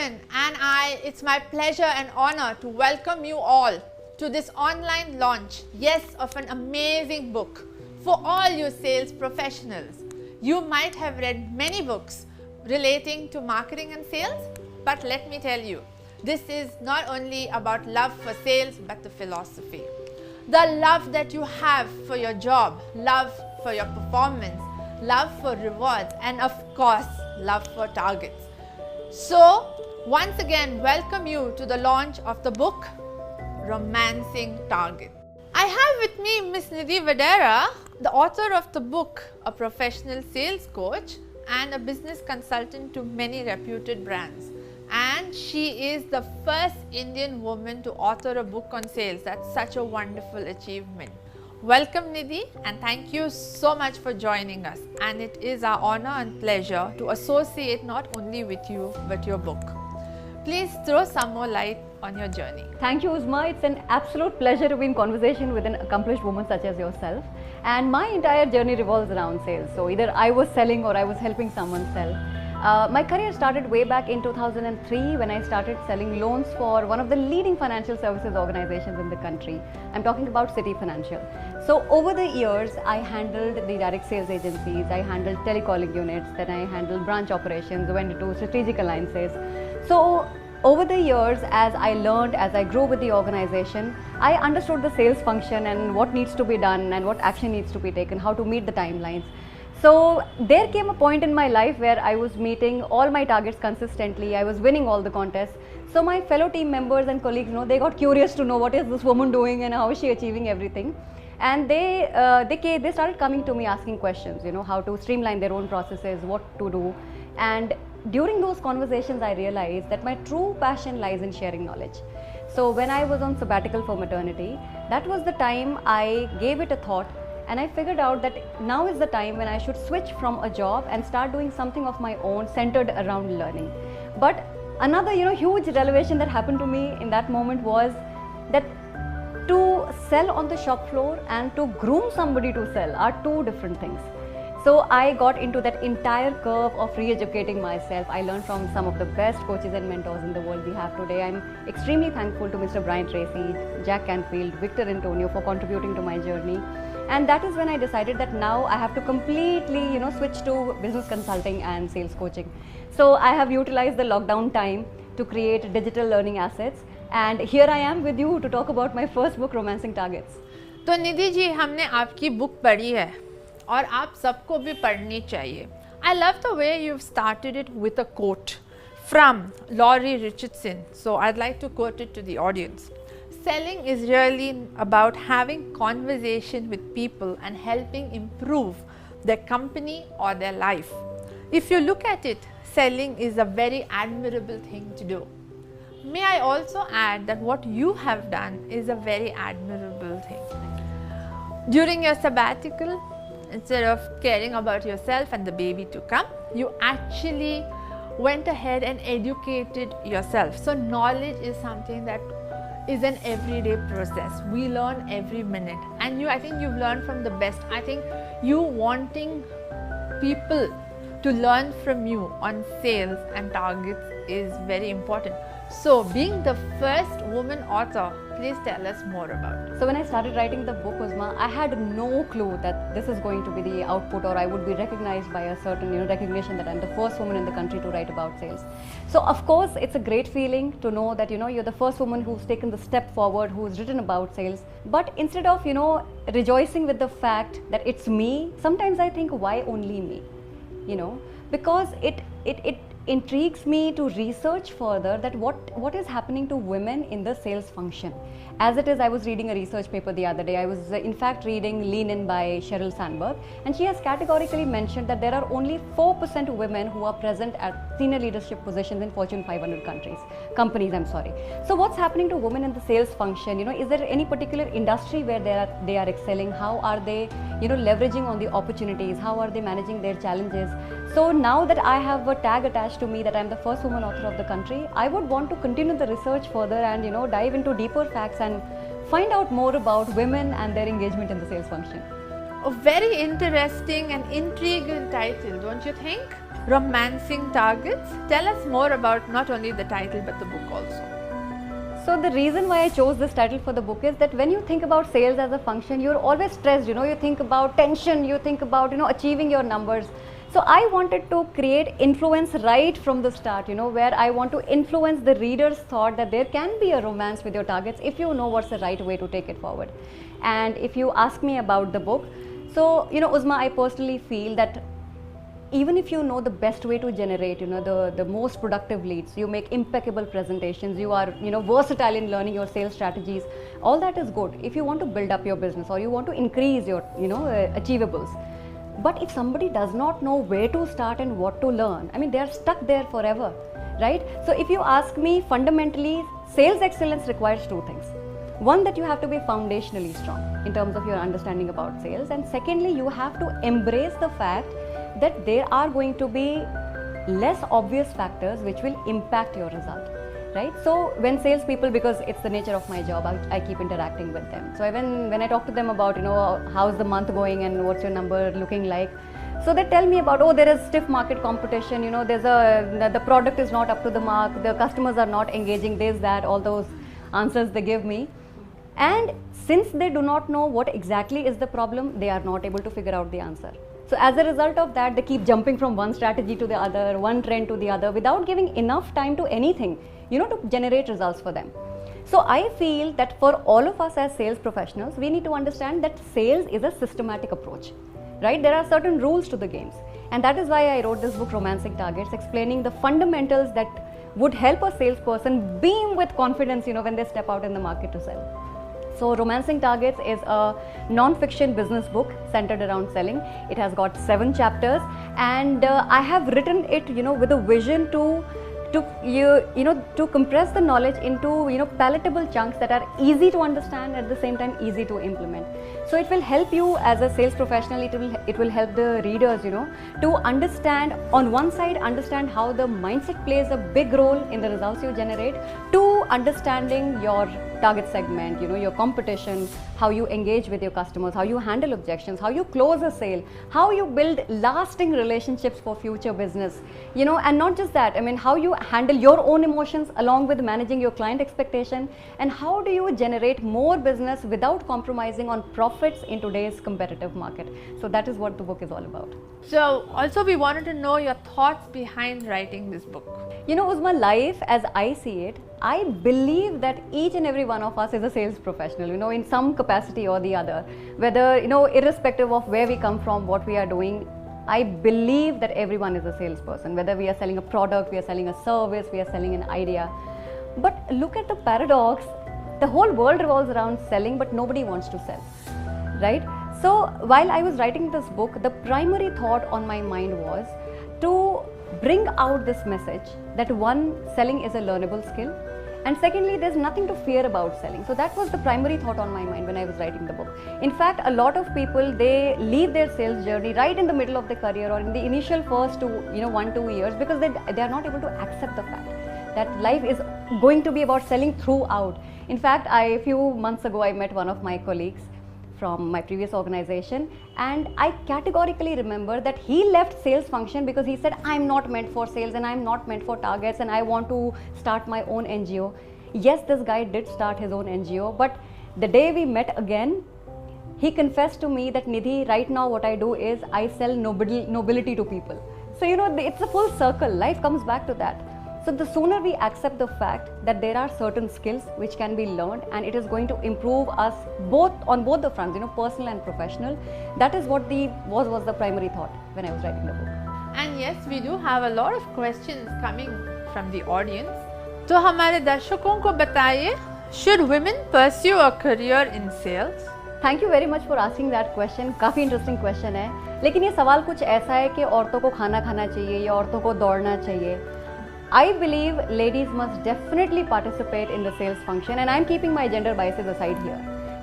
Irfan and it's my pleasure and honor to welcome you all to this online launch, yes, of an amazing book for all you sales professionals. You might have read many books relating to marketing and sales, but let me tell you, this is not only about love for sales, but the philosophy. The love that you have for your job, love for your performance, love for rewards, and of course, love for targets. So, once again, welcome you to the launch of the book, Romancing Target. I have with me Miss Nidhi Vadhera, the author of the book, a professional sales coach and a business consultant to many reputed brands. And she is the first Indian woman to author a book on sales. That's such a wonderful achievement. Welcome Nidhi, and thank you so much for joining us. And it is our honor and pleasure to associate not only with you but your book. Please throw some more light on your journey. Thank you, Uzma. It's an absolute pleasure to be in conversation with an accomplished woman such as yourself. And my entire journey revolves around sales. So either I was selling or I was helping someone sell. My career started way back in 2003 when I started selling loans for one of the leading financial services organizations in the country. I'm talking about City Financial. So over the years, I handled the direct sales agencies, I handled telecalling units, then I handled branch operations, went into strategic alliances. So over the years, as I learned, as I grew with the organization, I understood the sales function and what needs to be done and what action needs to be taken, how to meet the timelines. So there came a point in my life where I was meeting all my targets consistently, I was winning all the contests. So my fellow team members and colleagues, they got curious to know what is this woman doing and how is she achieving everything. And they started coming to me asking questions, how to streamline their own processes, what to do. And during those conversations, I realized that my true passion lies in sharing knowledge. So when I was on sabbatical for maternity, that was the time I gave it a thought. And I figured out that now is the time when I should switch from a job and start doing something of my own centered around learning. But another huge revelation that happened to me in that moment was that to sell on the shop floor and to groom somebody to sell are two different things. So I got into that entire curve of re-educating myself. I learned from some of the best coaches and mentors in the world we have today. I'm extremely thankful to Mr. Brian Tracy, Jack Canfield, Victor Antonio for contributing to my journey. And that is when I decided that now I have to completely, switch to business consulting and sales coaching. So I have utilized the lockdown time to create digital learning assets. And here I am with you to talk about my first book, Romancing Targets. तो निधि जी, हमने आपकी book पढ़ी है और आप सबको भी पढ़नी चाहिए. I love the way you've started it with a quote from Laurie Richardson. So I'd like to quote it to the audience. Selling is really about having conversation with people and helping improve their company or their life. If you look at it, selling is a very admirable thing to do. May I also add that what you have done is a very admirable thing. During your sabbatical, instead of caring about yourself and the baby to come, you actually went ahead and educated yourself. So knowledge is something that is an everyday process. We learn every minute, and I think you've learned from the best. I think you wanting people to learn from you on sales and targets is very important. So being the first woman author, please tell us more about it. So when I started writing the book, Uzma, I had no clue that this is going to be the output or I would be recognized by a certain recognition that I'm the first woman in the country to write about sales. So of course, it's a great feeling to know that you're the first woman who's taken the step forward, who's written about sales. But instead of rejoicing with the fact that it's me, sometimes I think, why only me? Because it intrigues me to research further that what is happening to women in the sales function. As it is, I was reading a research paper the other day. I was in fact reading Lean In by Sheryl Sandberg, and she has categorically mentioned that there are only 4% women who are present at senior leadership positions in Fortune 500 companies. So what's happening to women in the sales function? Is there any particular industry where they are excelling? How are they leveraging on the opportunities? How are they managing their challenges? So now that I have a tag attached to me that I'm the first woman author of the country, I would want to continue the research further and dive into deeper facts and find out more about women and their engagement in the sales function. A very interesting and intriguing title, don't you think? Romancing Targets. Tell us more about not only the title but the book also. So the reason why I chose this title for the book is that when you think about sales as a function, you're always stressed, you think about tension, you think about, achieving your numbers. So I wanted to create influence right from the start, where I want to influence the reader's thought that there can be a romance with your targets if you know what's the right way to take it forward. And if you ask me about the book, so, Uzma, I personally feel that even if you know the best way to generate, the most productive leads, you make impeccable presentations, you are, versatile in learning your sales strategies, all that is good if you want to build up your business or you want to increase your, achievables. But if somebody does not know where to start and what to learn, I mean, they are stuck there forever, right? So if you ask me, fundamentally, sales excellence requires two things. One, that you have to be foundationally strong in terms of your understanding about sales. And secondly, you have to embrace the fact that there are going to be less obvious factors which will impact your result, right? So when salespeople, because it's the nature of my job, I keep interacting with them. So when I talk to them about, how's the month going and what's your number looking like, so they tell me about, there is stiff market competition, the product is not up to the mark, the customers are not engaging, this, that, all those answers they give me. And since they do not know what exactly is the problem, they are not able to figure out the answer. So as a result of that, they keep jumping from one strategy to the other, one trend to the other, without giving enough time to anything, to generate results for them. So I feel that for all of us as sales professionals, we need to understand that sales is a systematic approach, right? There are certain rules to the games. And that is why I wrote this book, Romancing Targets, explaining the fundamentals that would help a salesperson beam with confidence, when they step out in the market to sell. So Romancing Targets is a non-fiction business book centered around selling. It has got 7 chapters, and I have written it, with a vision to compress the knowledge into, palatable chunks that are easy to understand, at the same time easy to implement. So it will help you as a sales professional, it will help the readers, to understand, on one side, understand how the mindset plays a big role in the results you generate, to understanding your target segment, your competition, how you engage with your customers, how you handle objections, how you close a sale, how you build lasting relationships for future business, and not just that, I mean, how you handle your own emotions along with managing your client expectation, and how do you generate more business without compromising on profits in today's competitive market. So that is what the book is all about. So also we wanted to know your thoughts behind writing this book. Uzma, life as I see it, I believe that each and every one of us is a sales professional, in some capacity or the other, whether, irrespective of where we come from, what we are doing. I believe that everyone is a salesperson, whether we are selling a product, we are selling a service, we are selling an idea. But look at the paradox, the whole world revolves around selling, but nobody wants to sell, right? So while I was writing this book, the primary thought on my mind was to bring out this message that one, selling is a learnable skill, and secondly, there's nothing to fear about selling. So that was the primary thought on my mind when I was writing the book. In fact, a lot of people, they leave their sales journey right in the middle of their career or in the initial first 1-2 years, because they are not able to accept the fact that life is going to be about selling throughout. In fact, a few months ago, I met one of my colleagues from my previous organization, and I categorically remember that he left sales function because he said, I'm not meant for sales and I'm not meant for targets and I want to start my own NGO. Yes, this guy did start his own NGO, but the day we met again, he confessed to me that, Nidhi, right now what I do is I sell nobility to people. So it's a full circle, life comes back to that. So the sooner we accept the fact that there are certain skills which can be learned and it is going to improve us on both the fronts, personal and professional, that is what was the primary thought when I was writing the book. And yes, we do have a lot of questions coming from the audience. तो हमारे दर्शकों को बताइए, should women pursue a career in sales? Thank you very much for asking that question. काफ़ी interesting question है, लेकिन ये सवाल कुछ ऐसा है कि औरतों को खाना खाना चाहिए या औरतों को दौड़ना चाहिए. I believe ladies must definitely participate in the sales function, and I'm keeping my gender biases aside here,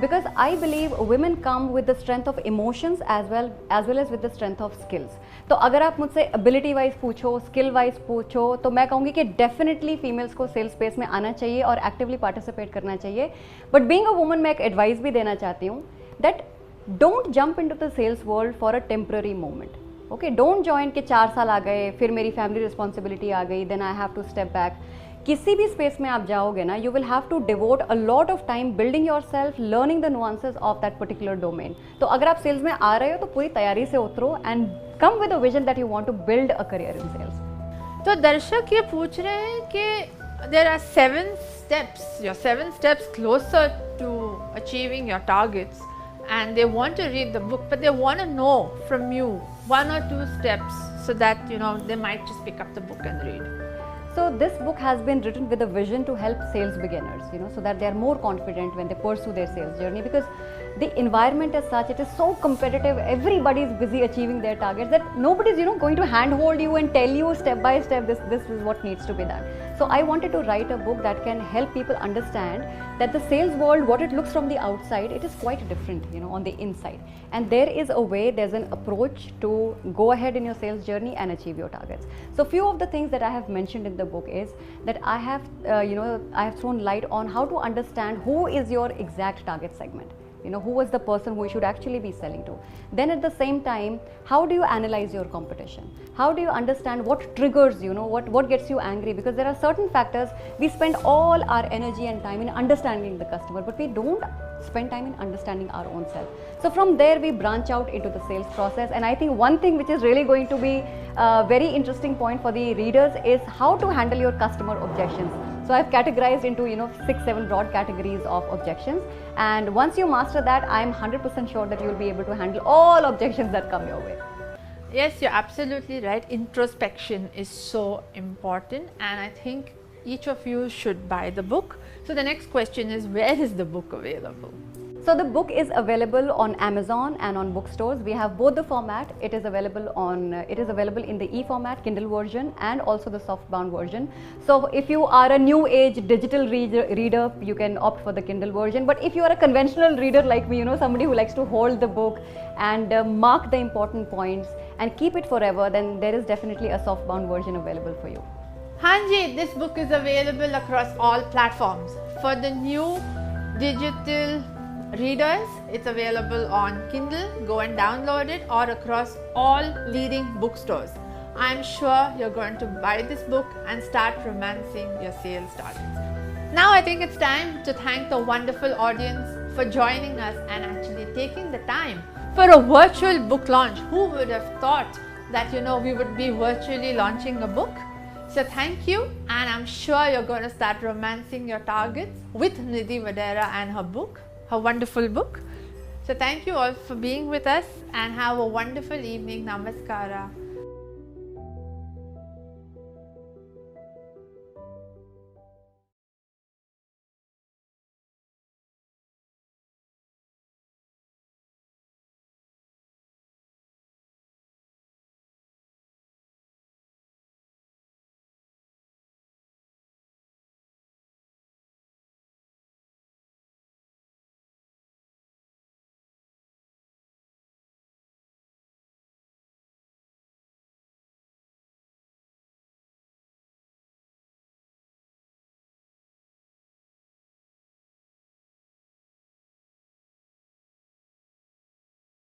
because I believe women come with the strength of emotions as well as with the strength of skills. तो अगर आप मुझसे ability wise पूछो, skill wise पूछो, तो मैं कहूँगी कि definitely females को sales space में आना चाहिए और actively participate करना चाहिए. But being a woman, मैं एक advice भी देना चाहती हूँ that don't jump into the sales world for a temporary moment. Okay, don't join कि 4 साल आ गए, फिर मेरी family responsibility आ गई, then I have to step back. किसी भी space में आप जाओगे ना, you will have to devote a lot of time building yourself, learning the nuances of that particular domain. तो अगर आप sales में आ रहे हो तो पूरी तैयारी से उतरो and come with a vision that you want to build a career in sales. तो दर्शक ये पूछ रहे हैं कि there are 7 steps, you're 7 steps closer to achieving your targets, and they want to read the book, but they want to know from you 1 or 2 steps so that they might just pick up the book and read. So this book has been written with a vision to help sales beginners, so that they are more confident when they pursue their sales journey, because the environment as such, it is so competitive, everybody is busy achieving their targets, that nobody is going to handhold you and tell you step by step this is what needs to be done. So I wanted to write a book that can help people understand that the sales world, what it looks from the outside, it is quite different, on the inside. And there is a way, there's an approach to go ahead in your sales journey and achieve your targets. So few of the things that I have mentioned in the book is that I have, I have thrown light on how to understand who is your exact target segment. Who is the person who you should actually be selling to. Then at the same time, how do you analyze your competition? How do you understand what triggers, what gets you angry? Because there are certain factors, we spend all our energy and time in understanding the customer, but we don't spend time in understanding our own self. So from there, we branch out into the sales process. And I think one thing which is really going to be a very interesting point for the readers is how to handle your customer objections. So I've categorized into 6-7 broad categories of objections, and once you master that, I'm 100% sure that you'll be able to handle all objections that come your way. Yes, you're absolutely right. Introspection is so important, and I think each of you should buy the book. So the next question is, where is the book available? So the book is available on Amazon and on bookstores. We have both the format. It is available in the e-format, Kindle version, and also the softbound version. So if you are a new age digital reader, you can opt for the Kindle version. But if you are a conventional reader like me, somebody who likes to hold the book and mark the important points and keep it forever, then there is definitely a softbound version available for you. Hanji, this book is available across all platforms. For the new digital readers, it's available on Kindle, go and download it, or across all leading bookstores. I'm sure you're going to buy this book and start romancing your sales targets. Now I think it's time to thank the wonderful audience for joining us and actually taking the time for a virtual book launch. Who would have thought that we would be virtually launching a book? So thank you, and I'm sure you're going to start romancing your targets with Nidhi Vadhera and her book, her wonderful book. So thank you all for being with us, and have a wonderful evening. Namaskara.